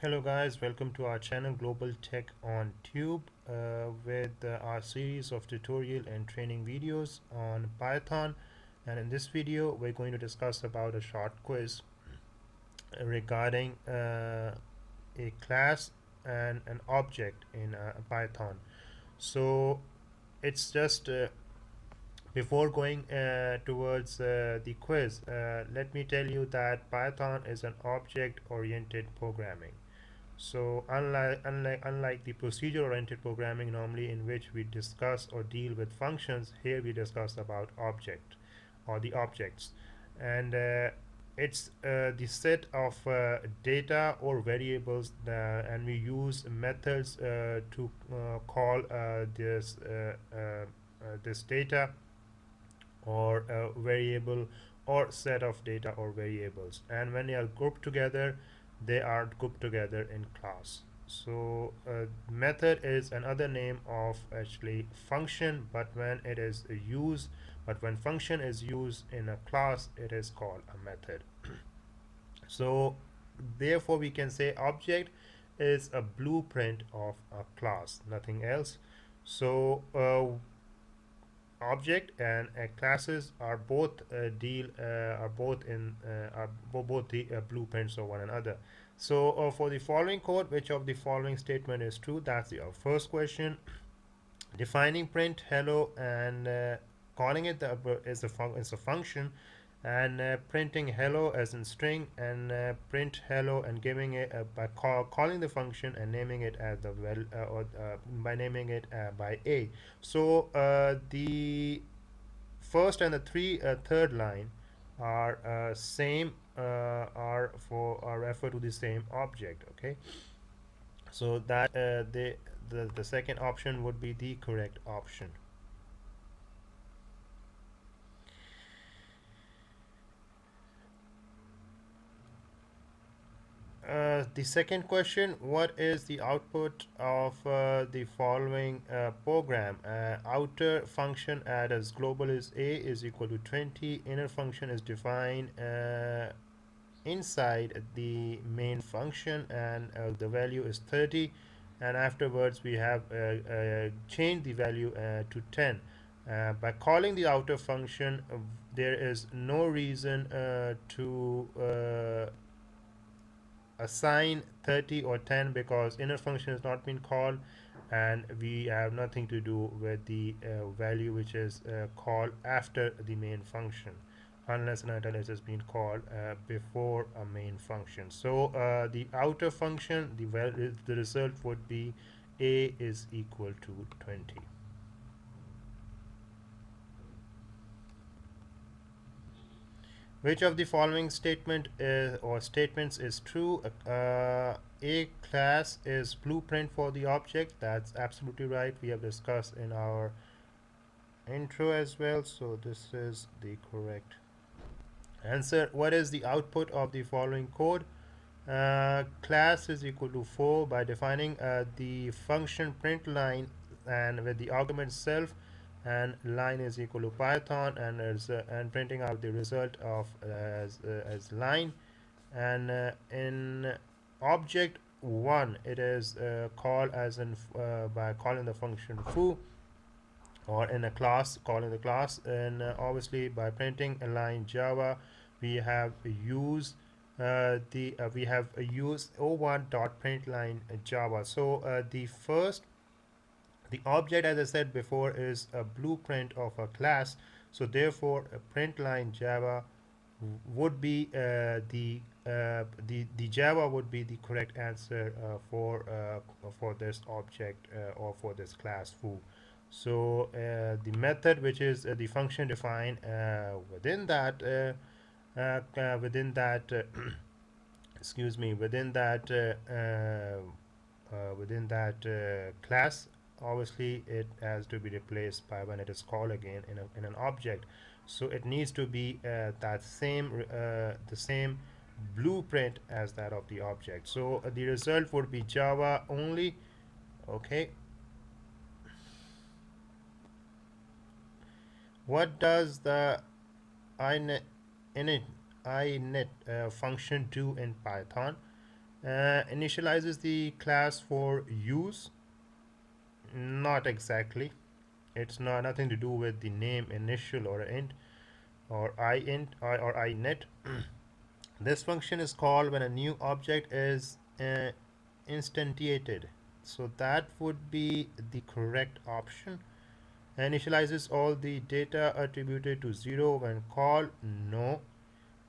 Hello guys, welcome to our channel Global Tech on Tube with our series of tutorial and training videos on Python. And in this video we're going to discuss about a short quiz regarding a class and an object in Python. So it's just before going towards the quiz, let me tell you that Python is an object-oriented programming. So unlike the procedure-oriented programming normally in which we discuss or deal with functions, here we discuss about object or the objects, and it's the set of data or variables and we use methods to call this data or a variable or set of data or variables, and when they are grouped together they are grouped together in class. So method is another name of actually function, but when function is used in a class it is called a method. So therefore we can say object is a blueprint of a class, nothing else. So object and classes are both deal are both in are both the blueprints of one another. So for the following code, which of the following statement is true? That's the first question. Defining print hello and calling it is a function, and printing hello as in string, and print hello and giving it by calling the function and naming it as the by naming it by a. So the first and the third line are same are refer to the same object. Okay, so that the second option would be the correct option. The second question, what is the output of the following program? Outer function add as global is a is equal to 20. Inner function is defined inside the main function, and the value is 30, and afterwards we have changed the value to 10. By calling the outer function, there is no reason to assign 30 or 10 because inner function has not been called, and we have nothing to do with the value which is called after the main function, unless and until it has been called before a main function. So the outer function, the result would be a is equal to 20. Which of the following statements is true? A class is blueprint for the object. That's absolutely right. We have discussed in our intro as well. So this is the correct answer. What is the output of the following code? Class is equal to 4 by defining the function print line and with the argument self, and line is equal to Python, and printing out the result of as line. And in object 1 it is called as in by calling the function foo, or in a class calling the class, and obviously by printing a line Java we have used we have used o1 dot print line Java. So the object, as I said before, is a blueprint of a class. So therefore a print line Java would be the Java would be the correct answer for this object or for this class foo. So the method, which is the function defined within that excuse me within that class, obviously it has to be replaced by when it is called again in an object. So it needs to be the same blueprint as that of the object. So the result would be Java only. Okay, what does the init function do in Python? Initializes the class for use. Not exactly. It's not nothing to do with the name initial or int or or init. This function is called when a new object is instantiated. So that would be the correct option. Initializes all the data attributed to 0 when called. No,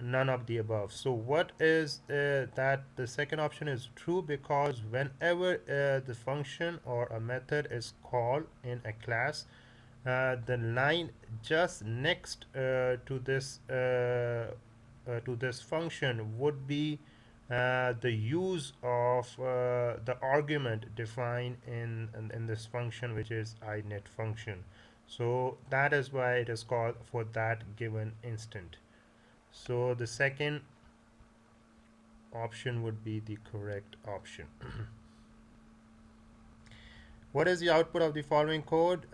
none of the above. So what is that? The second option is true because whenever the function or a method is called in a class, the line just next to this function would be the use of the argument defined in this function, which is init function. So that is why it is called for that given instant. So the second option would be the correct option. What is the output of the following code?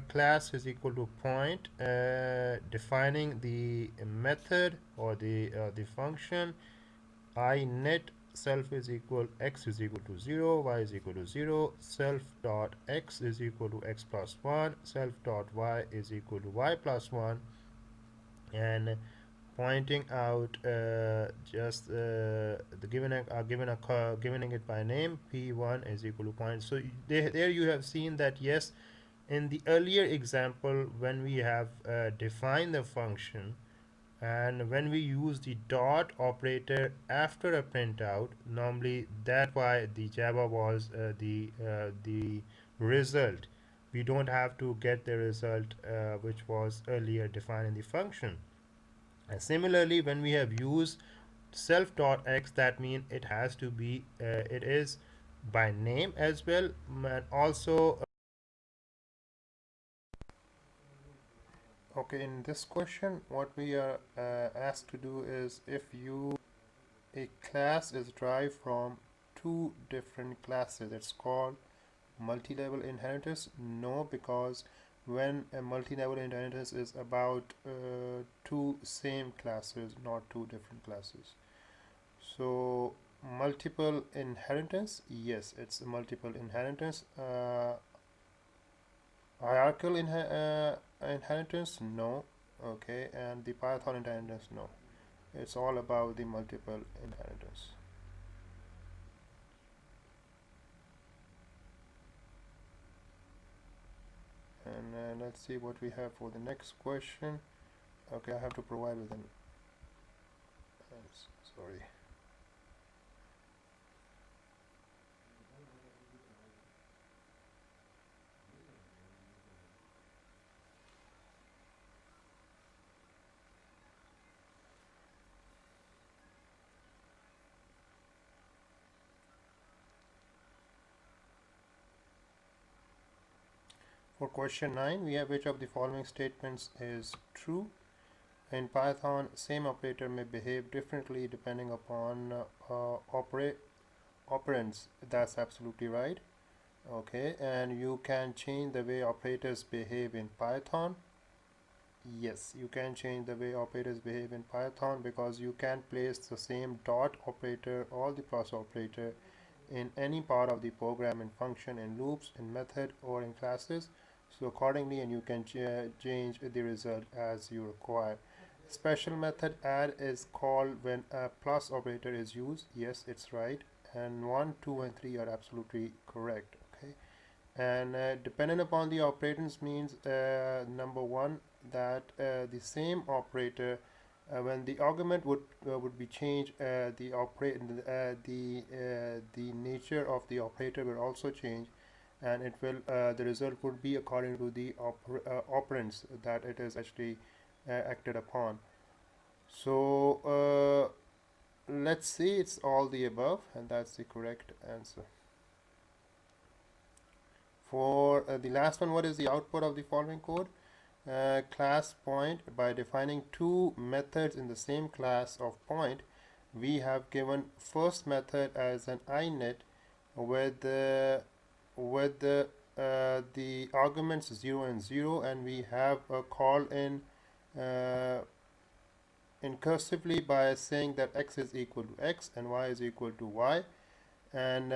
Class is equal to point, defining the method or the function. Init self is equal x is equal to 0, y is equal to 0, self dot x is equal to x plus 1, self dot y is equal to y plus 1, and pointing out just the giving it by name. P1 is equal to point. So there you have seen that yes, in the earlier example when we have defined the function and when we use the dot operator after a printout, normally that why the Java was the result. We don't have to get the result which was earlier defined in the function. And similarly, when we have used self.x, that means it has to be it is by name as well. And also okay, in this question what we are asked to do is, if you a class is derived from two different classes, it's called multi-level inheritance. No, because when a multi-level inheritance is about two same classes, not two different classes. So multiple inheritance, yes, it's a multiple inheritance. Hierarchical inheritance, no. Okay, and the Python inheritance, no. It's all about the multiple inheritance. And let's see what we have for the next question. Okay, I have to provide with an sorry. For question 9, we have which of the following statements is true. In Python, same operator may behave differently depending upon operands. That's absolutely right. Okay, and you can change the way operators behave in Python. Yes, you can change the way operators behave in Python because you can place the same dot operator or the plus operator in any part of the program, in function, in loops, in method, or in classes. So accordingly, and you can change the result as you require. Special method add is called when a plus operator is used. Yes, it's right. And 1, 2, and 3 are absolutely correct. Okay. And dependent upon the operands means number one, that the same operator when the argument would be changed, the nature of the operator will also change, and it will the result would be according to the operands that it is actually acted upon. So let's see, it's all the above, and that's the correct answer. For the last one, what is the output of the following code? Class point. By defining two methods in the same class of point, we have given first method as an init with the arguments 0 and 0, and we have a call uh, incursively by saying that x is equal to x and y is equal to y. And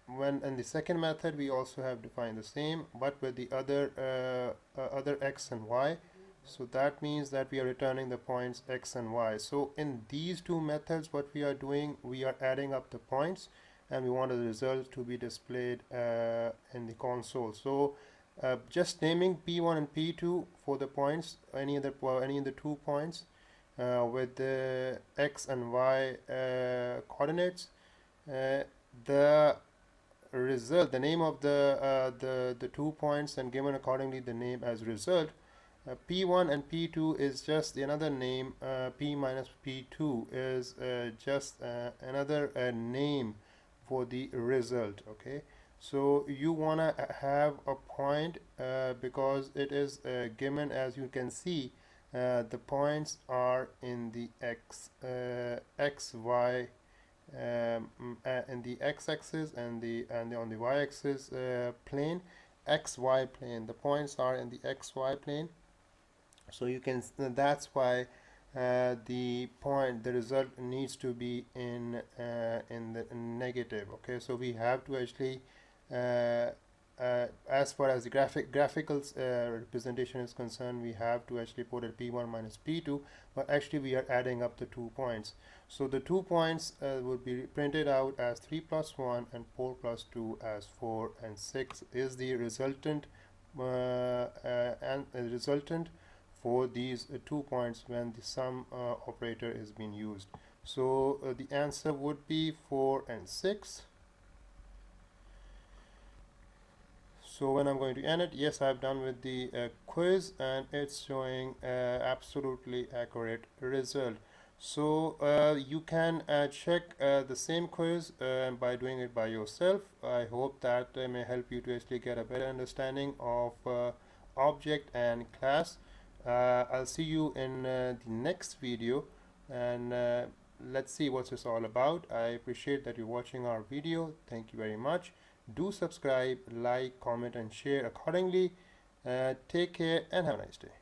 when in the second method we also have defined the same, but with the other x and y. So that means that we are returning the points x and y. So in these two methods, what we are doing, we are adding up the points, and we want the result to be displayed in the console. So just naming p1 and p2 for the points, any of the 2 points with the x and y coordinates. Uh, the result, the name of the 2 points, and given accordingly the name as result. P1 and P2 is just another name. P minus P2 is just another name for the result. Okay, so you wanna have a point because it is given, as you can see. The points are in the x, y, in the x-axis and on the y-axis plane, xy plane. The points are in the xy plane. So you can, that's why the result needs to be in the negative. Okay, so we have to actually as far as the graphical representation is concerned, we have to actually put it p1 minus p2, but actually we are adding up the 2 points. So the 2 points would be printed out as 3 plus 1 and 4 plus 2 as 4, and 6 is the resultant for these 2 points when the sum operator is being used. So the answer would be 4 and 6. So when I'm going to end it, yes, I've done with the quiz, and it's showing absolutely accurate result. So you can check the same quiz by doing it by yourself. I hope that may help you to actually get a better understanding of object and class. I'll see you in the next video, and let's see what it's all about. I appreciate that you're watching our video. Thank you very much. Do subscribe, like, comment, and share accordingly. Take care and have a nice day.